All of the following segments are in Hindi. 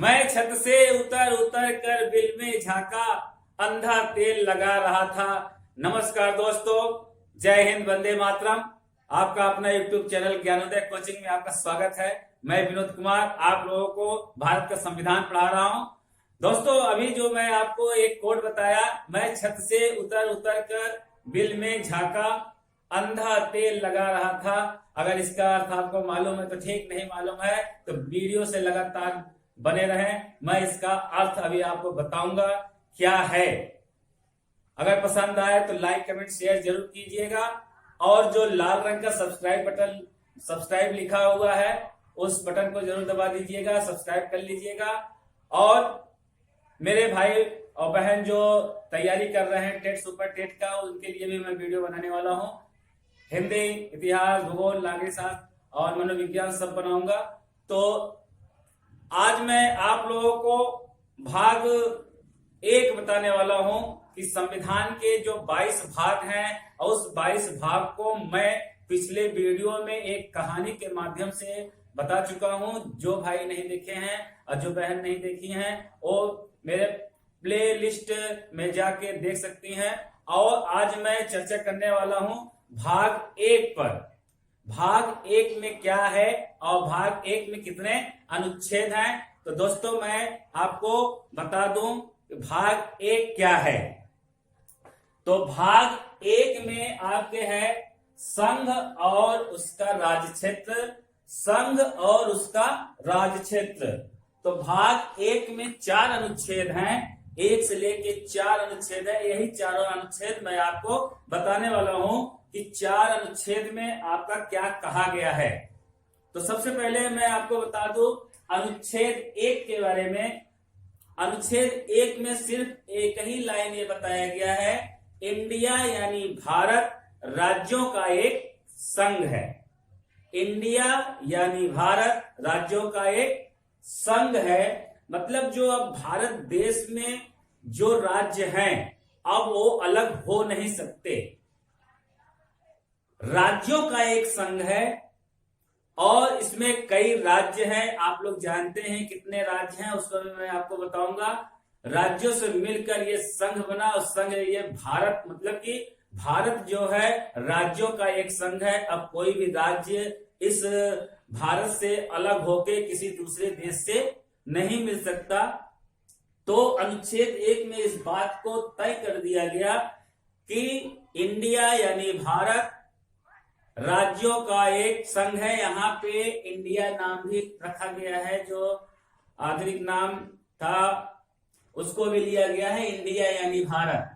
मैं छत से उतर उतर कर बिल में झांका, अंधा तेल लगा रहा था। नमस्कार दोस्तों, जय हिंद, वंदे मातरम। आपका अपना यूट्यूब चैनल ज्ञानोदय कोचिंग में आपका स्वागत है। मैं विनोद कुमार आप लोगों को भारत का संविधान पढ़ा रहा हूं। दोस्तों, अभी जो मैं आपको एक कोड बताया, मैं छत से उतर उतर कर बिल में झांका, अंधा तेल लगा रहा था। अगर इसका अर्थ आपको मालूम है तो ठीक, नहीं मालूम है तो वीडियो से लगातार बने रहें। मैं इसका अर्थ अभी आपको बताऊंगा क्या है। अगर पसंद आए तो लाइक कमेंट शेयर जरूर कीजिएगा, और जो लाल रंग का सब्सक्राइब लिखा हुआ है उस बटन को जरूर दबा दीजिएगा, सब्सक्राइब कर लीजिएगा। और मेरे भाई और बहन जो तैयारी कर रहे हैं टेट सुपर टेट का, उनके लिए भी मैं वीडियो बनाने वाला हूं। हिंदी, इतिहास, भूगोल, नागरिक शास्त्र और मनोविज्ञान सब बनाऊंगा। तो आज मैं आप लोगों को भाग 1 बताने वाला हूं कि संविधान के जो 22 भाग हैं, और उस 22 भाग को मैं पिछले वीडियो में एक कहानी के माध्यम से बता चुका हूं। जो भाई नहीं देखे हैं और जो बहन नहीं देखी हैं वो मेरे प्ले लिस्ट में जाके देख सकती हैं। और आज मैं चर्चा करने वाला हूं भाग 1 पर। भाग 1 में क्या है और भाग 1 में कितने अनुच्छेद हैं। तो दोस्तों, मैं आपको बता दूं कि भाग 1 क्या है। तो भाग 1 में आपके है संघ और उसका राज्य क्षेत्र, संघ और उसका राज्य क्षेत्र। तो भाग 1 में 4 अनुच्छेद हैं, 1 से लेके 4 अनुच्छेद है। यही चारों अनुच्छेद मैं आपको बताने वाला हूं कि 4 अनुच्छेद में आपका क्या कहा गया है। तो सबसे पहले मैं आपको बता दूं अनुच्छेद 1 के बारे में। अनुच्छेद 1 में सिर्फ एक ही लाइन ये बताया गया है, इंडिया यानी भारत राज्यों का एक संघ है। इंडिया यानी भारत राज्यों का एक संघ है। मतलब जो अब भारत देश में जो राज्य हैं, अब वो अलग हो नहीं सकते, राज्यों का एक संघ है। और इसमें कई राज्य हैं, आप लोग जानते हैं कितने राज्य हैं, उसको भी मैं आपको बताऊंगा। राज्यों से मिलकर ये संघ बना, और संघ ये भारत, मतलब कि भारत जो है राज्यों का एक संघ है। अब कोई भी राज्य इस भारत से अलग होके किसी दूसरे देश से नहीं मिल सकता। तो अनुच्छेद 1 में इस बात को तय कर दिया गया कि इंडिया यानी भारत राज्यों का एक संघ है। यहाँ पे इंडिया नाम भी रखा गया है, जो आधुनिक नाम था उसको भी लिया गया है, इंडिया यानी भारत।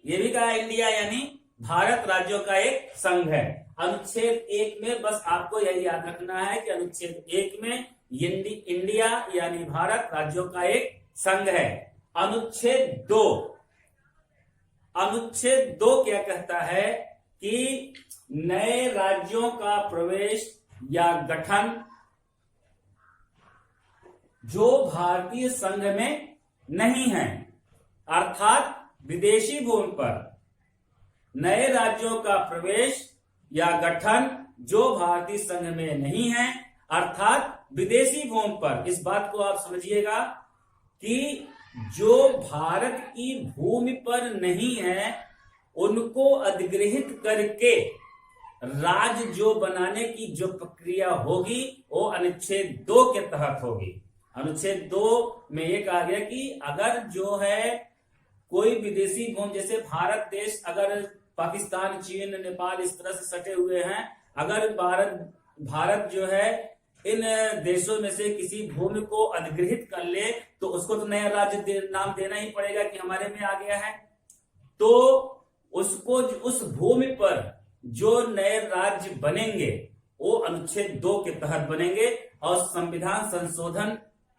ये भी कहा इंडिया यानी भारत राज्यों का एक संघ है। अनुच्छेद 1 में बस आपको यही याद रखना है कि अनुच्छेद 1 में इंडिया यानी भारत राज्यों का एक संघ है। अनुच्छेद 2, अनुच्छेद 2 क्या कहता है कि नए राज्यों का प्रवेश या गठन जो भारतीय संघ में नहीं है, अर्थात विदेशी भूमि पर नए राज्यों का प्रवेश या गठन जो भारतीय संघ में नहीं है, अर्थात विदेशी भूमि पर। इस बात को आप समझिएगा कि जो भारत की भूमि पर नहीं है उनको अधिग्रहित करके राज्य जो बनाने की जो प्रक्रिया होगी वो अनुच्छेद 2 के तहत होगी। अनुच्छेद 2 में ये कहा गया कि अगर जो है कोई विदेशी भूमि, जैसे भारत देश अगर पाकिस्तान, चीन, नेपाल इस तरह से सटे हुए हैं, अगर भारत जो है इन देशों में से किसी भूमि को अधिग्रहित कर ले तो उसको तो नया राज्य नाम देना ही पड़ेगा कि हमारे में आ गया है। तो उसको उस भूमि पर जो नए राज्य बनेंगे वो अनुच्छेद 2 के तहत बनेंगे और संविधान संशोधन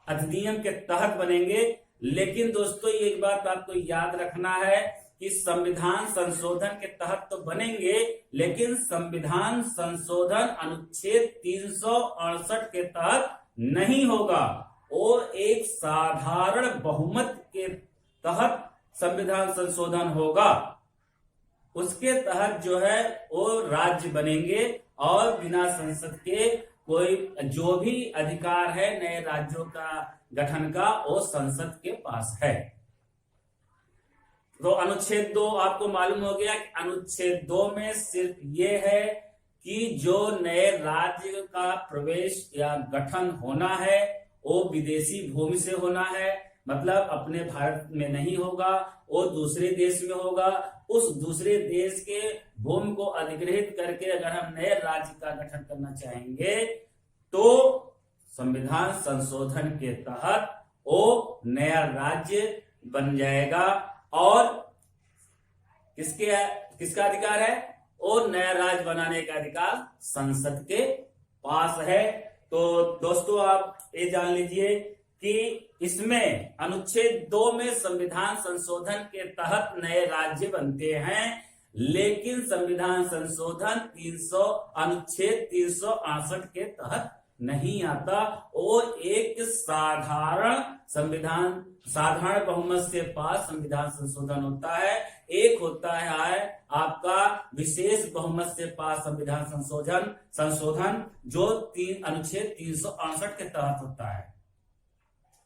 अधिनियम के तहत बनेंगे। लेकिन दोस्तों, एक बात आपको याद रखना है कि संविधान संशोधन के तहत तो बनेंगे, लेकिन संविधान संशोधन अनुच्छेद 368 के तहत नहीं होगा। और एक साधारण बहुमत के तहत संविधान संशोधन होगा। उसके तहत जो है वो राज्य बनेंगे और बिना संसद के कोई जो भी अधिकार है नए राज्यों का गठन का वो संसद के पास है। तो अनुच्छेद 2 आपको मालूम हो गया कि अनुच्छेद 2 में सिर्फ ये है कि जो नए राज्य का प्रवेश या गठन होना है वो विदेशी भूमि से होना है, मतलब अपने भारत में नहीं होगा, वो दूसरे देश में होगा। उस दूसरे देश के भूमि को अधिग्रहित करके अगर हम नए राज्य का गठन करना चाहेंगे तो संविधान संशोधन के तहत वो नया राज्य बन जाएगा। और किसका अधिकार है? वो नया राज्य बनाने का अधिकार संसद के पास है। तो दोस्तों आप ये जान लीजिए कि इसमें अनुच्छेद 2 में संविधान संशोधन के तहत नए राज्य बनते हैं, लेकिन संविधान संशोधन अनुच्छेद 368 के तहत नहीं आता। वो एक साधारण बहुमत से पास संविधान संशोधन होता है। एक होता है आपका विशेष बहुमत से पास संविधान संशोधन जो अनुच्छेद 368 के तहत होता है,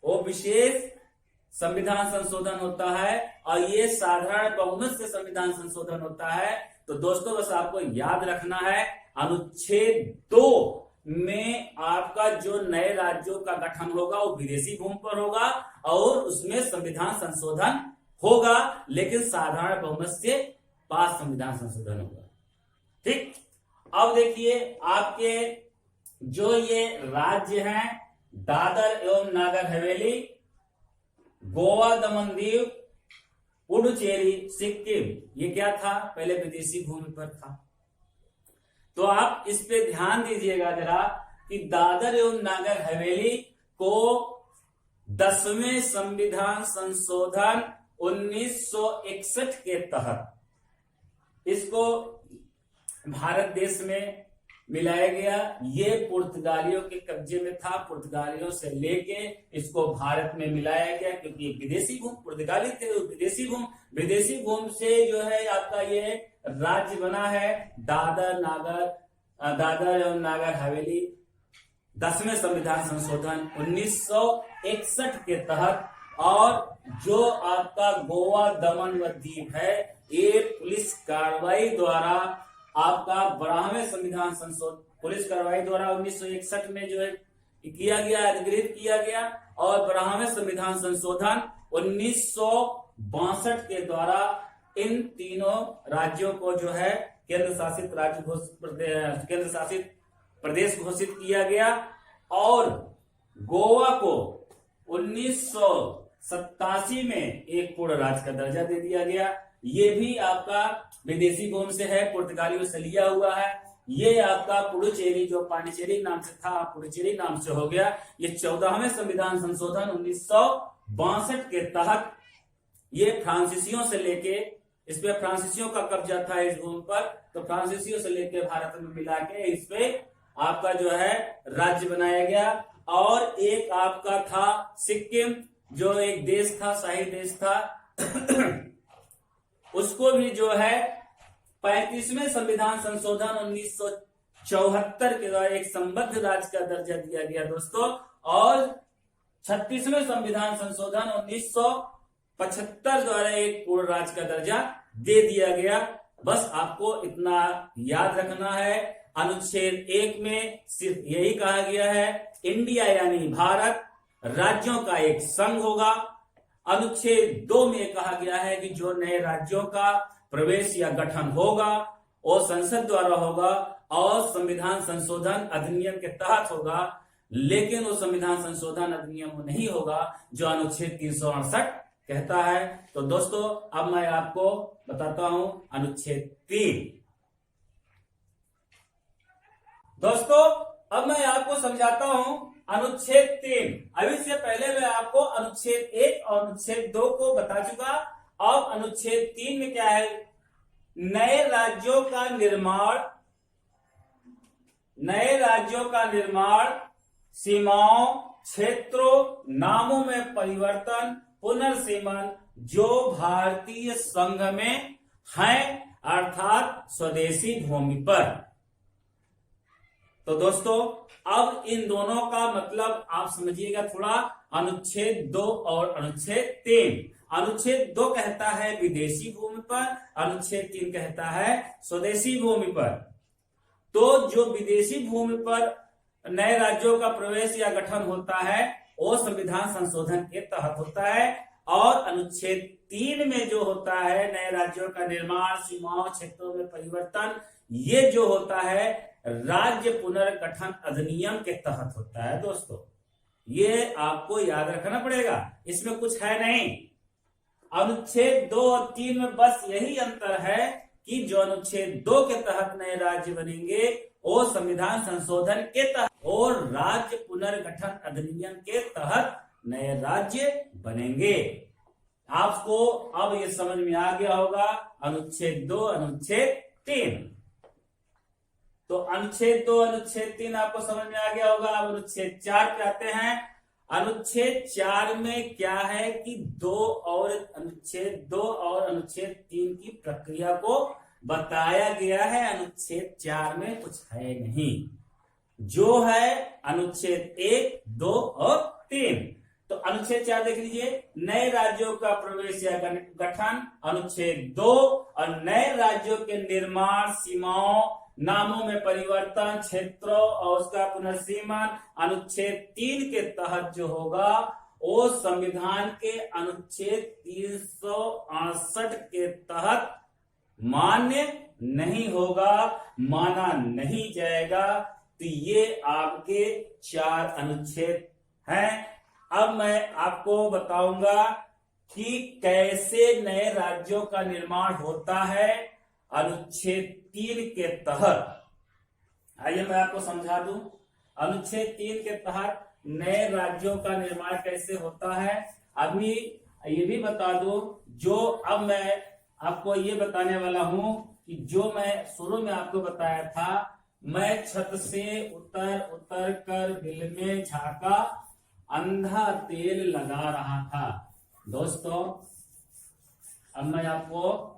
वो विशेष संविधान संशोधन होता है। और ये साधारण बहुमत से संविधान संशोधन होता है। तो दोस्तों बस आपको याद रखना है अनुच्छेद 2 में आपका जो नए राज्यों का गठन होगा वो विदेशी भूमि पर होगा और उसमें संविधान संशोधन होगा, लेकिन साधारण बहुमत से पास संविधान संशोधन होगा। ठीक, अब देखिए आपके जो ये राज्य हैं दादर एवं नागर हवेली, गोवा, दमन दीव, पुडुचेरी, सिक्किम, ये क्या था? पहले विदेशी भूमि पर था। तो आप इस पे ध्यान दीजिएगा जरा कि दादर एवं नागर हवेली को 10वें संविधान संशोधन 1961 के तहत इसको भारत देश में मिलाया गया। ये पुर्तगालियों के कब्जे में था, पुर्तगालियों से लेके इसको भारत में मिलाया गया क्योंकि विदेशी भूमि, पुर्तगाली थे विदेशी भूमि से जो है आपका ये राज्य बना है दादर एवं नागर हवेली। 10वें संविधान संशोधन 1961 के तहत। और जो आपका गोवा, दमन व दीव है ये पुलिस कार्रवाई द्वारा आपका 12वें संविधान संशोधन पुलिस कार्रवाई द्वारा 1961 में जो है किया गया, अधिग्रहित किया गया। और 12वें संविधान संशोधन 1962 के द्वारा इन तीनों राज्यों को जो है केंद्र शासित प्रदेश घोषित किया गया। और गोवा को 1987 में एक पूर्ण राज्य का दर्जा दे दिया गया। ये भी आपका विदेशी भूमि से है, पुर्तगालियों से लिया हुआ है। ये आपका पुडुचेरी जो पांडिचेरी नाम से था पुडुचेरी नाम से हो गया। ये 14वें संविधान संशोधन 1962 के तहत ये फ्रांसीसियों से लेके, इस पे फ्रांसीसियों का कब्जा था इस भूमि पर, तो फ्रांसीसियों से लेके भारत में मिला के इस पे आपका जो है राज्य बनाया गया। और एक आपका था सिक्किम जो एक देश था, शाही देश था उसको भी जो है 35वें संविधान संशोधन 1974 के द्वारा एक संबद्ध राज्य का दर्जा दिया गया दोस्तों। और 36वें संविधान संशोधन 1975 द्वारा एक पूर्ण राज्य का दर्जा दे दिया गया। बस आपको इतना याद रखना है। अनुच्छेद 1 में सिर्फ यही कहा गया है इंडिया यानी भारत राज्यों का एक संघ होगा। अनुच्छेद 2 में कहा गया है कि जो नए राज्यों का प्रवेश या गठन होगा वो संसद द्वारा होगा और संविधान संशोधन अधिनियम के तहत होगा, लेकिन वो संविधान संशोधन अधिनियम नहीं होगा जो अनुच्छेद 368 कहता है। तो दोस्तों अब मैं आपको बताता हूं अनुच्छेद 3। दोस्तों अब मैं आपको समझाता हूं अनुच्छेद 3। अभी से पहले मैं आपको अनुच्छेद 1 और अनुच्छेद 2 को बता चुका। अब अनुच्छेद 3 में क्या है? नए राज्यों का निर्माण, सीमाओं, क्षेत्रों, नामों में परिवर्तन, पुनर्सीमन जो भारतीय संघ में हैं अर्थात स्वदेशी भूमि पर। तो दोस्तों अब इन दोनों का मतलब आप समझिएगा थोड़ा। अनुच्छेद 2 और अनुच्छेद 3। अनुच्छेद 2 कहता है विदेशी भूमि पर, अनुच्छेद 3 कहता है स्वदेशी भूमि पर। तो जो विदेशी भूमि पर नए राज्यों का प्रवेश या गठन होता है वो संविधान संशोधन के तहत होता है, और अनुच्छेद 3 में जो होता है नए राज्यों का निर्माण, सीमाओं, क्षेत्रों में परिवर्तन, ये जो होता है राज्य पुनर्गठन अधिनियम के तहत होता है। दोस्तों ये आपको याद रखना पड़ेगा, इसमें कुछ है नहीं। अनुच्छेद 2 और 3 में बस यही अंतर है कि जो अनुच्छेद 2 के तहत नए राज्य बनेंगे वो संविधान संशोधन के तहत और राज्य पुनर्गठन अधिनियम के तहत नए राज्य बनेंगे। आपको अब ये समझ में आ गया होगा अनुच्छेद 2 अनुच्छेद 3। तो अनुच्छेद 2 अनुच्छेद 3 आपको समझ में आ गया होगा। अब अनुच्छेद 4 पे आते हैं। अनुच्छेद 4 में क्या है कि अनुच्छेद 2 और अनुच्छेद 3 की प्रक्रिया को बताया गया है। अनुच्छेद 4 में कुछ है नहीं, जो है अनुच्छेद 1, 2 और 3। तो अनुच्छेद 4 देख लीजिए, नए राज्यों का प्रवेश या गठन। अनुच्छेद 2 और नए राज्यों के निर्माण, सीमाओं, नामों में परिवर्तन, क्षेत्रों और उसका पुनर्सीमन अनुच्छेद 3 के तहत जो होगा वो संविधान के अनुच्छेद 368 के तहत मान्य नहीं होगा, माना नहीं जाएगा। तो ये आपके 4 अनुच्छेद हैं। अब मैं आपको बताऊंगा कि कैसे नए राज्यों का निर्माण होता है अनुच्छेद 3 के तहत। आइए मैं आपको समझा दूं, अनुच्छेद 3 के तहत नए राज्यों का निर्माण कैसे होता है। अभी ये भी बता दूं, जो अब मैं आपको ये बताने वाला हूं कि जो मैं शुरू में आपको बताया था, मैं छत से उतर उतर कर बिल में झांका, अंधा तेल लगा रहा था। दोस्तों अब मैं आपको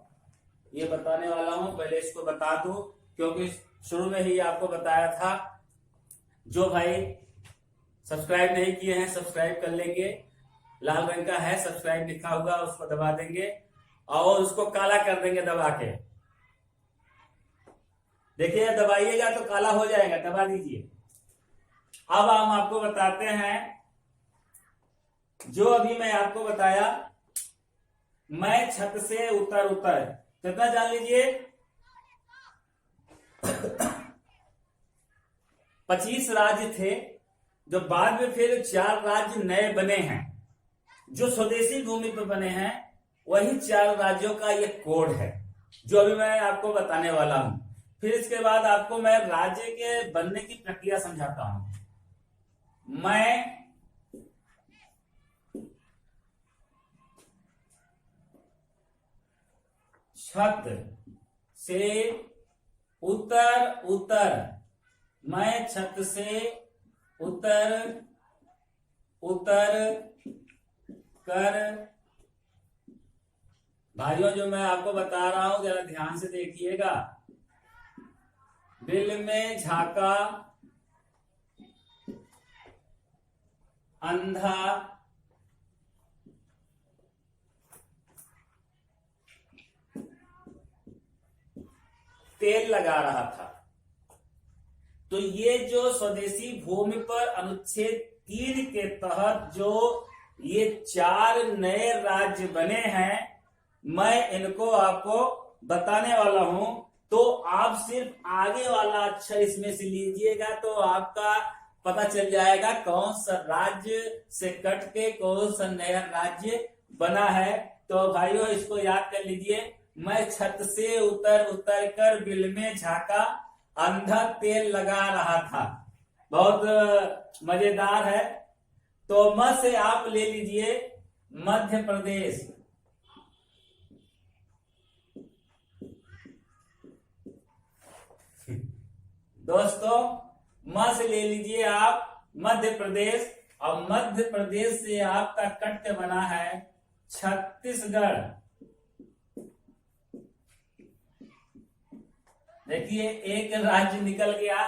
ये बताने वाला हूं, पहले इसको बता दूं क्योंकि शुरू में ही आपको बताया था। जो भाई सब्सक्राइब नहीं किए हैं सब्सक्राइब कर लेंगे, लाल रंग का है सब्सक्राइब लिखा होगा, उसको दबा देंगे और उसको काला कर देंगे दबा के। देखिए दबाइएगा तो काला हो जाएगा, दबा दीजिए। अब हम आपको बताते हैं, जो अभी मैं आपको बताया, मैं छत से उतर उतर, कितना जान लीजिए 25 राज्य थे, जो बाद में फिर 4 राज्य नए बने हैं, जो स्वदेशी भूमि पर बने हैं। वही 4 राज्यों का ये कोड है जो अभी मैं आपको बताने वाला हूं। फिर इसके बाद आपको मैं राज्य के बनने की प्रक्रिया समझाता हूं। मैं छत से उतर उतर, मैं छत से उतर उतर कर, भाइयों जो मैं आपको बता रहा हूं जरा ध्यान से देखिएगा, बिल में झांका, अंधा तेल लगा रहा था। तो ये जो स्वदेशी भूमि पर अनुच्छेद 3 के तहत जो ये 4 नए राज्य बने हैं, मैं इनको आपको बताने वाला हूं। तो आप सिर्फ आगे वाला अक्षर इसमें से लीजिएगा तो आपका पता चल जाएगा कौन सा राज्य से कट के कौन सा नया राज्य बना है। तो भाइयों इसको याद कर लीजिए, मैं छत से उतर उतर कर बिल में झांका, अंधा तेल लगा रहा था। बहुत मजेदार है। तो म से आप ले लीजिए मध्य प्रदेश, दोस्तों म से ले लीजिए आप मध्य प्रदेश, और मध्य प्रदेश से आपका कट के बना है छत्तीसगढ़। देखिए एक राज्य निकल गया,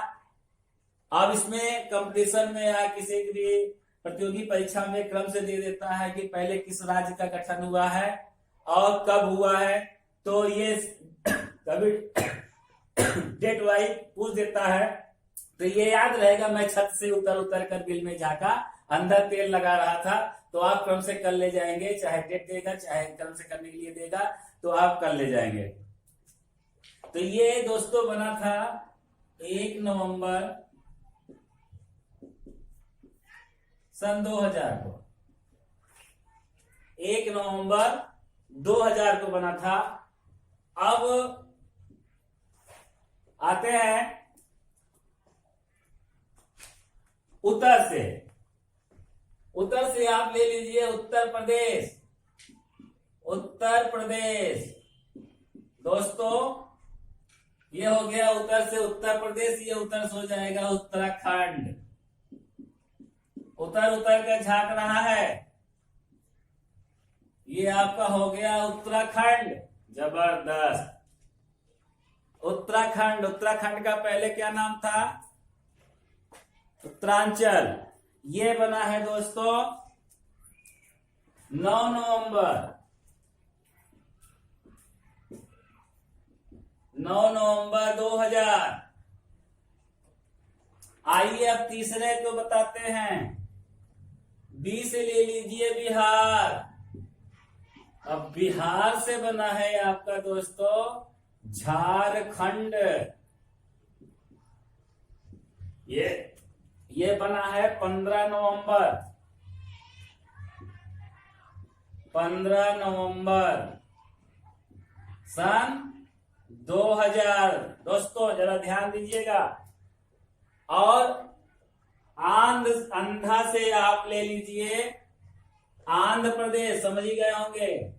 अब इसमें कंपटीशन में या किसी भी प्रतियोगी परीक्षा में क्रम से दे देता है कि पहले किस राज्य का गठन हुआ है और कब हुआ है, तो ये कभी डेट वाइज पूछ देता है। तो ये याद रहेगा, मैं छत से उतर उतर कर बिल में झांका, अंदर तेल लगा रहा था। तो आप क्रम से कर ले जाएंगे, चाहे डेट देगा चाहे क्रम से करने के लिए देगा, तो आप कर ले जाएंगे। तो ये दोस्तों बना था 1 नवंबर सन 2000 को, 1 नवंबर 2000 को बना था। अब आते हैं उत्तर से। उत्तर से आप ले लीजिए उत्तर प्रदेश। उत्तर प्रदेश दोस्तों, ये हो गया उत्तर से उत्तर प्रदेश, ये उत्तर से हो जाएगा उत्तराखंड। उतर उतर कर झांक रहा है, ये आपका हो गया उत्तराखंड। जबरदस्त। उत्तराखंड, उत्तराखंड का पहले क्या नाम था? उत्तरांचल। ये बना है दोस्तों 9 नवंबर 2000। आइए अब तीसरे को बताते हैं। बी से ले लीजिए बिहार। अब बिहार से बना है आपका दोस्तों झारखंड। ये बना है 15 नवंबर 2000। दोस्तों जरा ध्यान दीजिएगा। और अंधा से आप ले लीजिए आंध्र प्रदेश, समझ ही गए होंगे,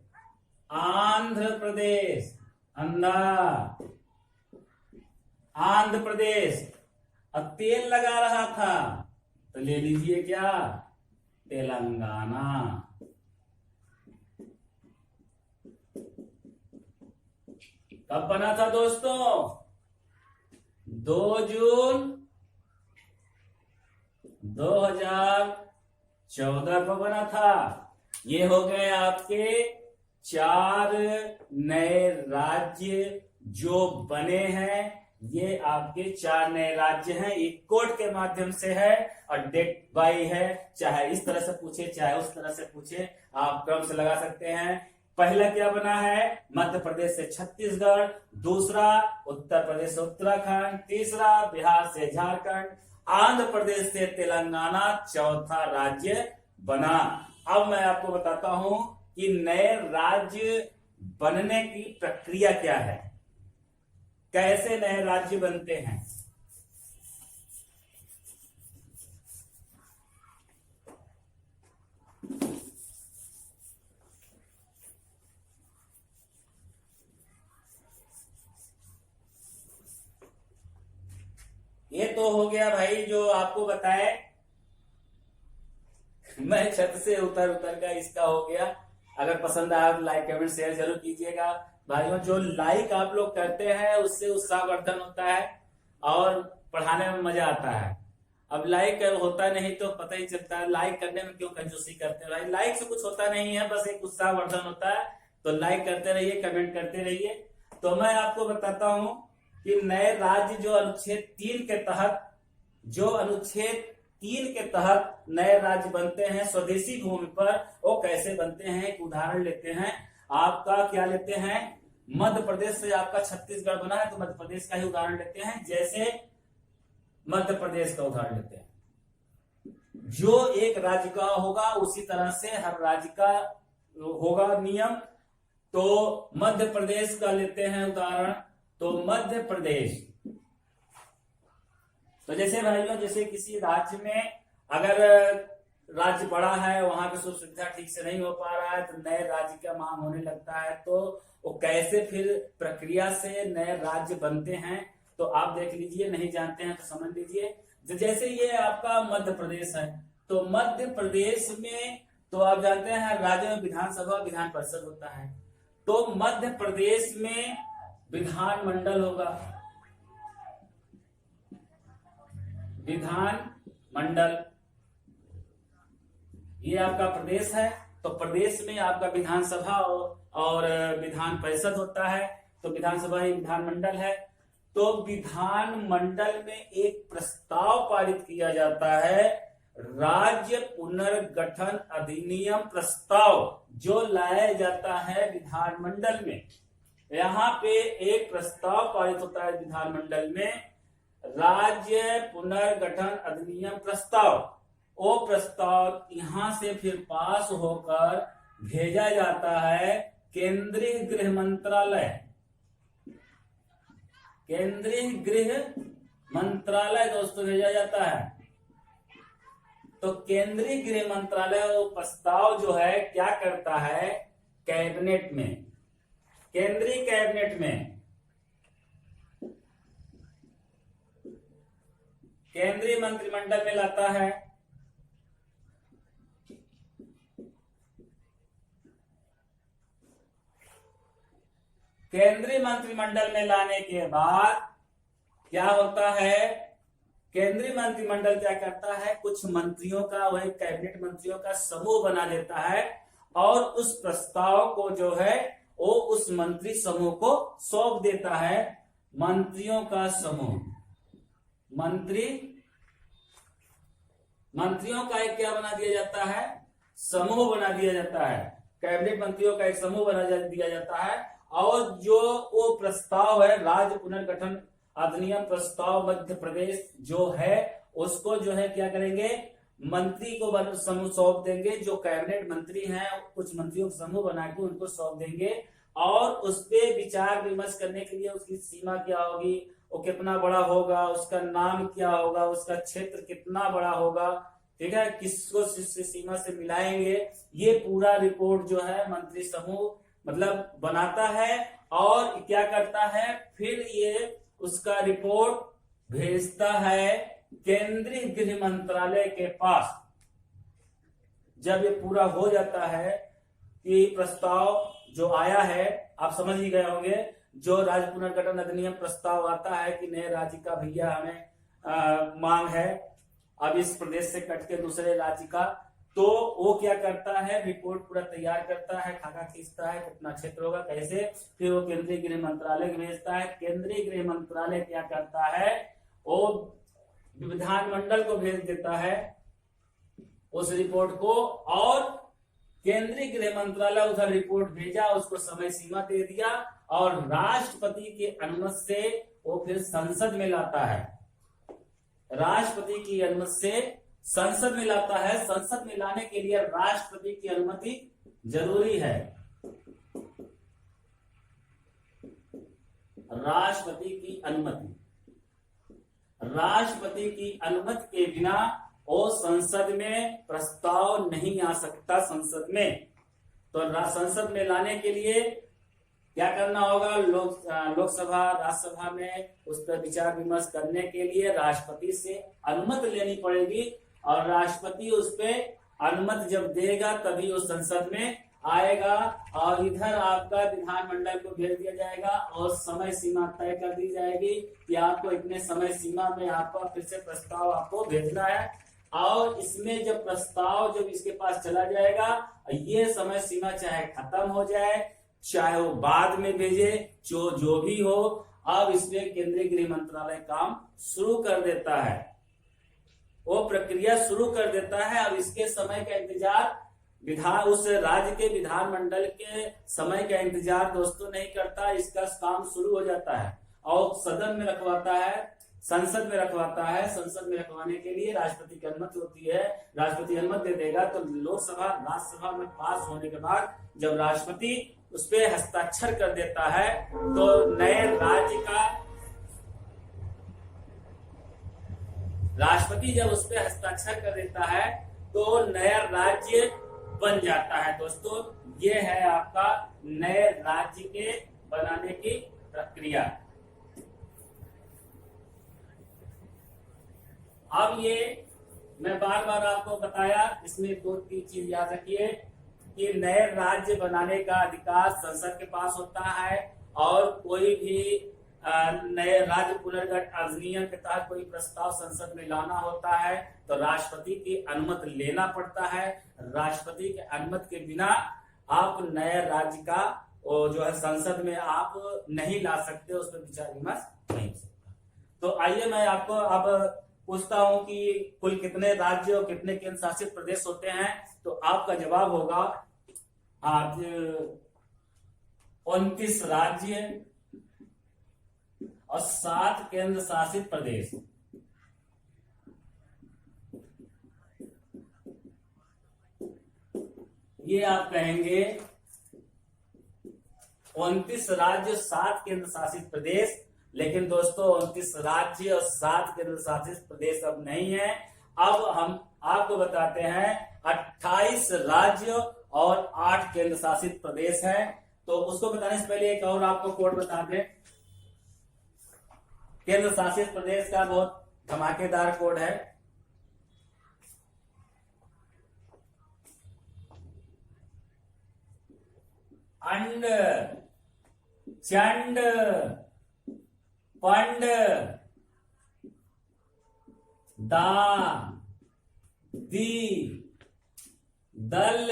आंध्र प्रदेश। अंधा आंध्र प्रदेश। अब तेल लगा रहा था तो ले लीजिए क्या? तेलंगाना। कब बना था दोस्तों? 2 जून 2014 को बना था। ये हो गए आपके 4 नए राज्य जो बने हैं। ये आपके 4 नए राज्य हैं। एक कोड के माध्यम से है और डेट बाई है। चाहे इस तरह से पूछे चाहे उस तरह से पूछे, आप क्रम से लगा सकते हैं। पहला क्या बना है? मध्य प्रदेश से छत्तीसगढ़, दूसरा उत्तर प्रदेश से उत्तराखंड, तीसरा बिहार से झारखंड, आंध्र प्रदेश से तेलंगाना, चौथा राज्य बना। अब मैं आपको बताता हूं कि नए राज्य बनने की प्रक्रिया क्या है, कैसे नए राज्य बनते हैं। ये तो हो गया भाई जो आपको बताए, मैं छत से उतर उतर का इसका हो गया। अगर पसंद आया तो लाइक कमेंट शेयर जरूर कीजिएगा भाइयों। जो लाइक आप लोग करते हैं उससे उत्साहवर्धन होता है और पढ़ाने में मजा आता है। अब लाइक होता नहीं तो पता ही चलता है लाइक करने में क्यों कंजूसी करते हैं भाई। लाइक से कुछ होता नहीं है, बस एक उत्साहवर्धन होता है। तो लाइक करते रहिए, कमेंट करते रहिए। तो मैं आपको बताता हूं कि नए राज्य जो अनुच्छेद 3 के तहत, नए राज्य बनते हैं स्वदेशी भूमि पर, वो कैसे बनते हैं एक उदाहरण लेते हैं। आपका क्या लेते हैं? मध्य प्रदेश से आपका छत्तीसगढ़ बना है तो मध्य प्रदेश का ही उदाहरण लेते हैं। जैसे मध्य प्रदेश का उदाहरण लेते हैं, जो एक राज्य का होगा उसी तरह से हर राज्य का होगा नियम। तो मध्य प्रदेश का लेते हैं उदाहरण। तो मध्य प्रदेश, तो जैसे भाइयों जैसे किसी राज्य में अगर राज्य बड़ा है, वहां की सुख सुविधा ठीक से नहीं हो पा रहा है तो नए राज्य का मांग होने लगता है। तो वो कैसे फिर प्रक्रिया से नए राज्य बनते हैं तो आप देख लीजिए, नहीं जानते हैं तो समझ लीजिए। जैसे ये आपका मध्य प्रदेश है, तो मध्य प्रदेश में तो आप जानते हैं राज्य में विधानसभा विधान परिषद होता है। तो मध्य प्रदेश में विधानमंडल होगा, विधान मंडल, ये आपका प्रदेश है। तो प्रदेश में आपका विधानसभा और विधान परिषद होता है। तो विधानसभा ही विधानमंडल है। तो विधान मंडल में एक प्रस्ताव पारित किया जाता है, राज्य पुनर्गठन अधिनियम प्रस्ताव, जो लाया जाता है विधानमंडल में। यहाँ पे एक प्रस्ताव पारित होता है विधानमंडल में, राज्य पुनर्गठन अधिनियम प्रस्ताव। वो प्रस्ताव यहां से फिर पास होकर भेजा जाता है केंद्रीय गृह मंत्रालय। केंद्रीय गृह मंत्रालय दोस्तों भेजा जाता है। तो केंद्रीय गृह मंत्रालय वो प्रस्ताव जो है क्या करता है, कैबिनेट में, केंद्रीय कैबिनेट में, केंद्रीय मंत्रिमंडल में लाता है। केंद्रीय मंत्रिमंडल में लाने के बाद क्या होता है, केंद्रीय मंत्रिमंडल क्या करता है, कुछ मंत्रियों का, वही कैबिनेट मंत्रियों का समूह बना देता है और उस प्रस्ताव को जो है वो उस मंत्री समूह को सौंप देता है। मंत्रियों का समूह, मंत्रियों का एक क्या बना दिया जाता है, समूह बना दिया जाता है। कैबिनेट मंत्रियों का एक समूह बना दिया जाता है और जो वो प्रस्ताव है, राज्य पुनर्गठन अधिनियम प्रस्ताव मध्य प्रदेश जो है, उसको जो है क्या करेंगे, मंत्री को समूह सौंप देंगे। जो कैबिनेट मंत्री हैं कुछ मंत्रियों का समूह बना के उनको सौंप देंगे और उस पे विचार विमर्श करने के लिए उसकी सीमा क्या होगी, वो कितना बड़ा होगा, उसका नाम क्या होगा, उसका क्षेत्र कितना बड़ा होगा, ठीक है, किसको सीमा से मिलाएंगे, ये पूरा रिपोर्ट जो है मंत्री समूह मतलब बनाता है और क्या करता है, फिर ये उसका रिपोर्ट भेजता है केंद्रीय गृह मंत्रालय के पास। जब ये पूरा हो जाता है कि प्रस्ताव जो आया है, आप समझ ही गए होंगे, जो राज्य पुनर्गठन अधिनियम प्रस्ताव आता है कि नए राज्य का भैया हमें मांग है, अब इस प्रदेश से कट के दूसरे राज्य का, तो वो क्या करता है, रिपोर्ट पूरा तैयार करता है, खाका खींचता है, कितना क्षेत्र होगा, कैसे, फिर वो केंद्रीय गृह मंत्रालय को भेजता है। केंद्रीय गृह मंत्रालय क्या करता है, वो विधानमंडल को भेज देता है उस रिपोर्ट को, और केंद्रीय गृह मंत्रालय उधर रिपोर्ट भेजा, उसको समय सीमा दे दिया और राष्ट्रपति के अनुमति से वो फिर संसद में लाता है। राष्ट्रपति की अनुमति से संसद में लाता है। संसद में लाने के लिए राष्ट्रपति की अनुमति जरूरी है। राष्ट्रपति की अनुमति, राष्ट्रपति की अनुमति के बिना वो संसद में प्रस्ताव नहीं आ सकता संसद में। तो संसद में लाने के लिए क्या करना होगा, लोकसभा राज्यसभा में उस पर विचार विमर्श करने के लिए राष्ट्रपति से अनुमति लेनी पड़ेगी और राष्ट्रपति उस पर अनुमति जब देगा तभी वो संसद में आएगा और इधर आपका विधानमंडल को भेज दिया जाएगा और समय सीमा तय कर दी जाएगी कि आपको इतने समय सीमा में आपका फिर से प्रस्ताव आपको भेजना है। और इसमें जब प्रस्ताव जब इसके पास चला जाएगा, ये समय सीमा चाहे खत्म हो जाए चाहे वो बाद में भेजे, जो भी हो, अब इसमें केंद्रीय गृह मंत्रालय काम शुरू कर देता है, वो प्रक्रिया शुरू कर देता है। अब इसके समय का इंतजार उस राज्य के विधानमंडल के समय का इंतजार दोस्तों नहीं करता, इसका काम शुरू हो जाता है और सदन में रखवाता है, संसद में रखवाता है। संसद में रखवाने के लिए राष्ट्रपति की अनुमति होती है, राष्ट्रपति अनुमति दे देगा तो लोकसभा राज्यसभा में पास होने के बाद जब राष्ट्रपति उस पर हस्ताक्षर कर देता है तो नए राज्य का राष्ट्रपति जब उस पर हस्ताक्षर कर देता है तो नया राज्य बन जाता है। दोस्तों ये है आपका नए राज्य के बनाने की प्रक्रिया। अब ये मैं बार बार आपको बताया, इसमें 2-3 चीज याद रखिए कि नए राज्य बनाने का अधिकार संसद के पास होता है और कोई भी नए राज्य पुनर्गठन अधिनियम के तहत कोई प्रस्ताव संसद में लाना होता है तो राष्ट्रपति की अनुमति लेना पड़ता है। राष्ट्रपति के अनुमति के बिना आप नए राज्य का जो है संसद में आप नहीं ला सकते, उस पर विचार विमर्श नहीं हो सकता। तो आइए मैं आपको अब पूछता हूं कि कुल कितने राज्य और कितने केंद्र शासित प्रदेश होते हैं। तो आपका जवाब होगा आज 29 राज्य और 7 केंद्र शासित प्रदेश। ये आप कहेंगे 29 राज्य 7 केंद्र शासित प्रदेश। लेकिन दोस्तों 29 राज्य और 7 केंद्र शासित प्रदेश अब नहीं है। अब हम आपको बताते हैं 28 राज्य और 8 केंद्र शासित प्रदेश है। तो उसको बताने से पहले एक और आपको कोड बता दें। केंद्र शासित प्रदेश का बहुत धमाकेदार कोड है। अंड, चंड, पंड, दा, दी, दल,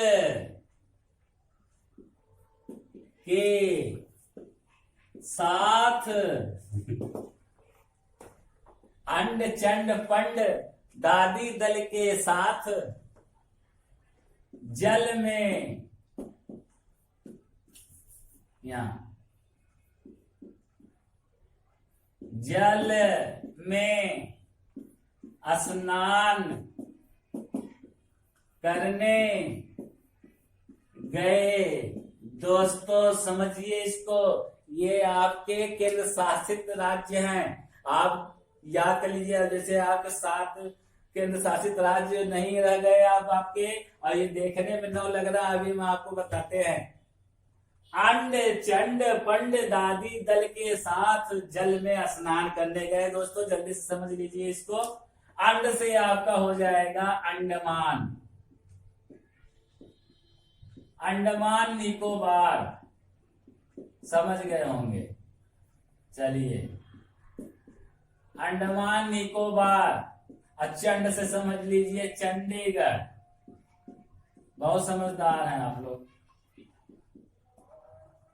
के साथ, अंड चंड पंड दादी दल के साथ जल में, यहां जल में स्नान करने गए। दोस्तों समझिए इसको, ये आपके केंद्र शासित राज्य हैं। आप याद कर लीजिए, जैसे आपके 7 केंद्र शासित राज्य नहीं रह गए आप आपके, और ये देखने में 9 लग रहा है। अभी हम आपको बताते हैं। अंड चंड पंड दादी दल के साथ जल में स्नान करने गए। दोस्तों जल्दी से समझ लीजिए इसको। अंड से आपका हो जाएगा अंडमान, अंडमान निकोबार, समझ गए होंगे। चलिए अंडमान निकोबार। चंड से समझ लीजिए चंडीगढ़। बहुत समझदार हैं आप लोग।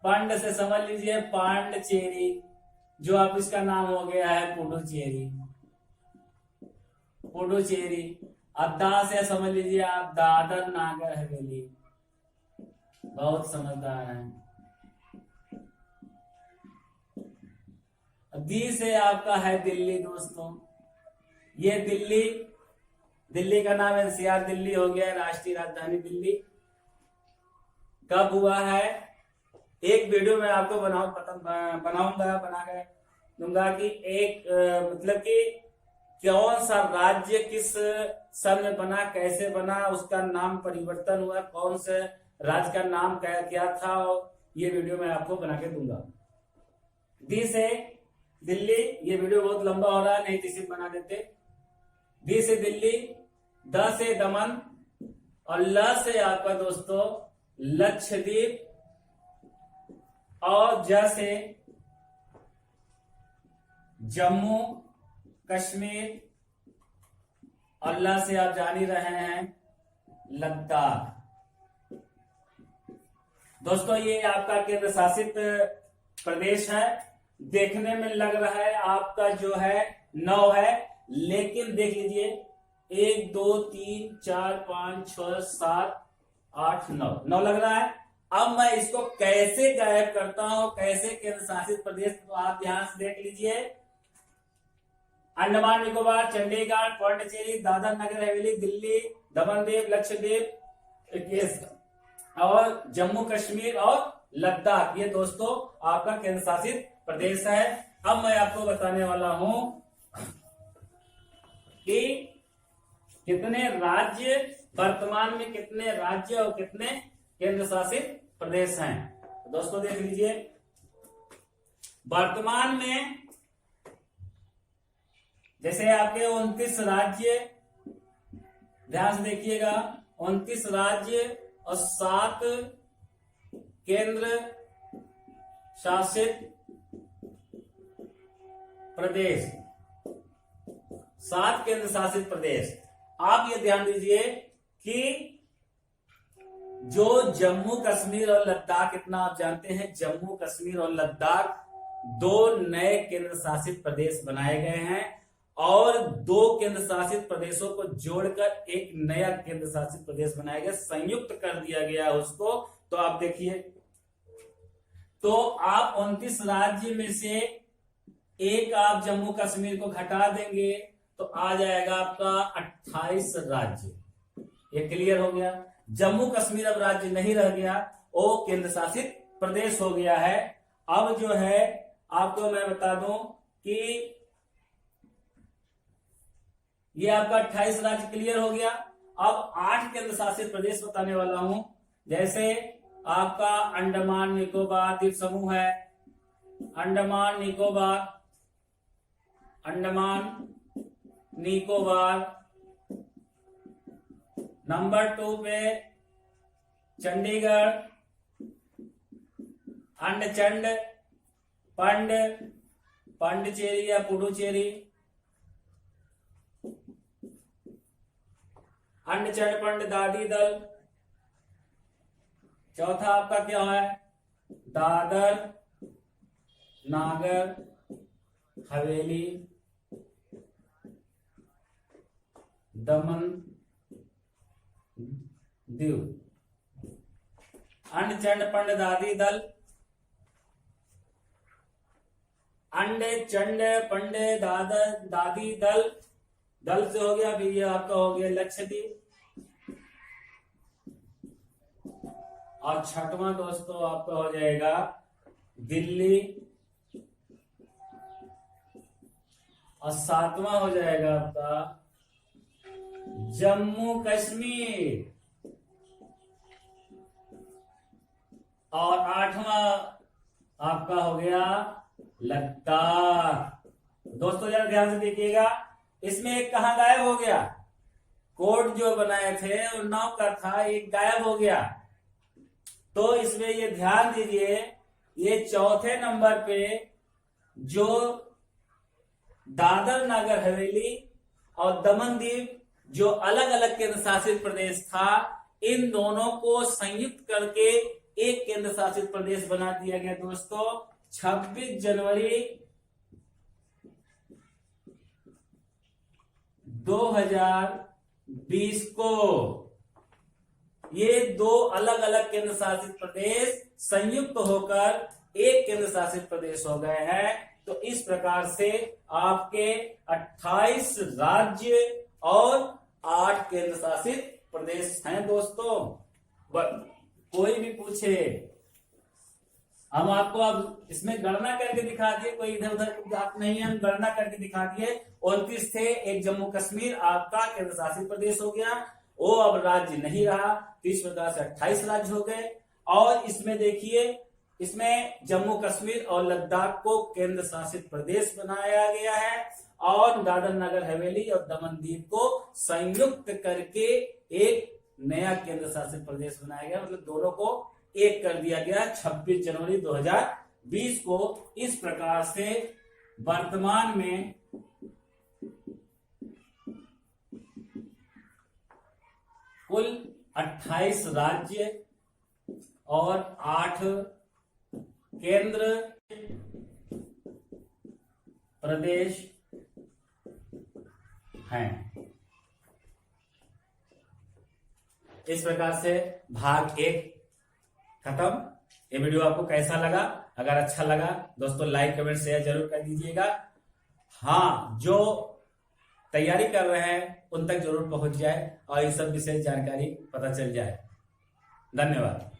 पंड से समझ लीजिए पांडचेरी, जो अब इसका नाम हो गया है पुडुचेरी, पुडुचेरी। दा से समझ लीजिए आप दादर नागर हवेली। बहुत समझदार हैं। दी से आपका है दिल्ली। दोस्तों ये दिल्ली, दिल्ली का नाम एनसीआर दिल्ली हो गया, राष्ट्रीय राजधानी दिल्ली। कब हुआ है? एक वीडियो में आपको बनाऊंगा, बना के दूंगा कि एक मतलब कि कौन सा राज्य किस सन में बना, कैसे बना, उसका नाम परिवर्तन हुआ, कौन से राज्य का नाम क्या था, ये वीडियो मैं आपको बना के दूंगा। दी से दिल्ली, ये वीडियो बहुत लंबा हो रहा है, नहीं तो इसे बना देते। दी से दिल्ली, द से दमन और ल से आपका दोस्तों लक्षद्वीप और ज से जम्मू कश्मीर और ल से आप जान ही रहे हैं लद्दाख। दोस्तों ये आपका केंद्र शासित प्रदेश है। देखने में लग रहा है आपका जो है 9 है, लेकिन देख लीजिए 1 2 3 4 5 6 7 8 9 लग रहा है। अब मैं इसको कैसे गायब करता हूं, कैसे केंद्र शासित प्रदेश, तो आप ध्यान से देख लीजिए। अंडमान निकोबार, चंडीगढ़, पौंडीचेरी, दादर नगर हवेली, दिल्ली, दमन दीव, लक्षद्वीप और जम्मू कश्मीर और लद्दाख, ये दोस्तों आपका केंद्र शासित प्रदेश है। अब मैं आपको बताने वाला हूं कि कितने राज्य, वर्तमान में कितने राज्य और कितने केंद्र शासित प्रदेश हैं। दोस्तों देख लीजिए, वर्तमान में जैसे आपके 29 राज्य, ध्यान से देखिएगा, 29 राज्य और 7 केंद्र शासित प्रदेश, 7 केंद्र शासित प्रदेश। आप ये ध्यान दीजिए कि जो जम्मू कश्मीर और लद्दाख, इतना आप जानते हैं, जम्मू कश्मीर और लद्दाख 2 नए केंद्र शासित प्रदेश बनाए गए हैं और 2 केंद्र शासित प्रदेशों को जोड़कर एक नया केंद्र शासित प्रदेश बनाया गया, संयुक्त कर दिया गया उसको। तो आप देखिए, तो आप 29 राज्य में से एक आप जम्मू कश्मीर को घटा देंगे तो आ जाएगा आपका 28 राज्य। ये क्लियर हो गया। जम्मू कश्मीर अब राज्य नहीं रह गया, वो केंद्र शासित प्रदेश हो गया है। अब जो है आपको मैं बता दूं कि ये आपका 28 राज्य क्लियर हो गया। अब 8 केंद्र शासित प्रदेश बताने वाला हूं। जैसे आपका अंडमान निकोबार द्वीप समूह है, अंडमान निकोबार। नंबर 2 पे चंडीगढ़, अंडचंड, पांडिचेरी या पुडुचेरी, अंडचंड पंड दादी दल। चौथा आपका क्या है, दादर नागर हवेली दमन दीव। अंडचंड पंड दादी दल, अंडे चंड पंडे दादी दल, दल से हो गया। फिर ये आपका हो गया लक्षद्वीप। और छठवां दोस्तों आपका हो जाएगा दिल्ली, और 7वां हो जाएगा आपका जम्मू कश्मीर, और 8वां आपका हो गया लद्दाख। दोस्तों जरा ध्यान से देखिएगा, इसमें एक कहां गायब हो गया, कोड जो बनाए थे वो 9 का था, एक गायब हो गया। तो इसमें ये ध्यान दीजिए, ये चौथे नंबर पे जो दादर नागर हवेली और दमन दीव जो अलग अलग केंद्र शासित प्रदेश था, इन दोनों को संयुक्त करके एक केंद्र शासित प्रदेश बना दिया गया दोस्तों 26 जनवरी 2020 को। ये 2 अलग अलग केंद्र शासित प्रदेश संयुक्त होकर एक केंद्र शासित प्रदेश हो गए हैं। तो इस प्रकार से आपके 28 राज्य और 8 केंद्र शासित प्रदेश हैं दोस्तों। कोई भी पूछे, हम आपको अब इसमें गणना करके दिखा दिए, कोई इधर उधर की बात नहीं है, हम गणना करके दिखा दिए। 29 थे, एक जम्मू कश्मीर आपका केंद्र शासित प्रदेश हो गया, वो अब राज्य नहीं रहा। तो इस प्रकार से 28 राज्य हो गए। और इसमें देखिए, इसमें जम्मू कश्मीर और लद्दाख को केंद्र शासित प्रदेश बनाया गया है और दादर नगर हवेली और दमन दीव को संयुक्त करके एक नया केंद्र शासित प्रदेश बनाया गया। मतलब दोनों को एक कर दिया गया 26 जनवरी 2020 को। इस प्रकार से वर्तमान में कुल 28 राज्य और 8 केंद्र प्रदेश हैं। इस प्रकार से भाग 1 खत्म। ये वीडियो आपको कैसा लगा? अगर अच्छा लगा दोस्तों लाइक कमेंट शेयर जरूर कर दीजिएगा। हाँ, जो तैयारी कर रहे हैं उन तक जरूर पहुंच जाए और ये सब विशेष जानकारी पता चल जाए। धन्यवाद।